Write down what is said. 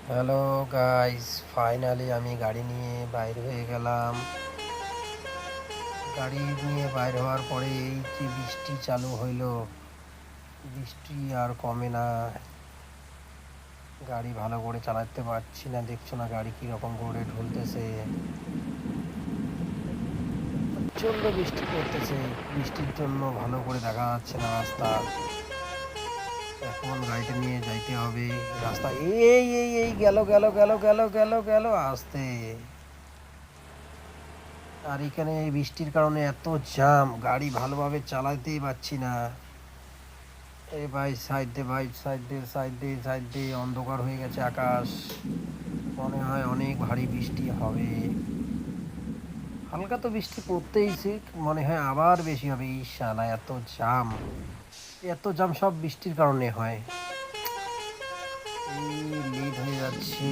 Hello guys, finally আমি গাড়ি নিয়ে বাইর হয়ে গেলাম। গাড়ি নিয়ে বাইর হওয়ার পরে এই যে বৃষ্টি চালু হইলো, বৃষ্টি আর কমে না। গাড়ি ভালো করে চালাতে পারছি না, দেখছো না গাড়ি কীরকম করে ঢুলতেছে। প্রচণ্ড বৃষ্টি পড়তেছে, বৃষ্টির জন্য ভালো করে দেখা যাচ্ছে না রাস্তা। এখন গাড়িটা নিয়ে যাইতে হবে রাস্তা। এই এই এই গেল গেল গেল গেল গেল গেল আসতে। আর এখানে এই বৃষ্টির কারণে এত জ্যাম, গাড়ি ভালোভাবে চালাতেই পারছি না। এ ভাই সাইড দে, ভাই সাইড দে, সাইড দে, সাইড দে। অন্ধকার হয়ে গেছে আকাশ, মনে হয় অনেক ভারী বৃষ্টি হবে। হালকা তো বৃষ্টি পড়তেইছে, মনে হয় আবার বেশি হবে। এই শালা এত জ্যাম, এত জ্যাম সব বৃষ্টির কারণে হয়। এই লেট হয়ে যাচ্ছে।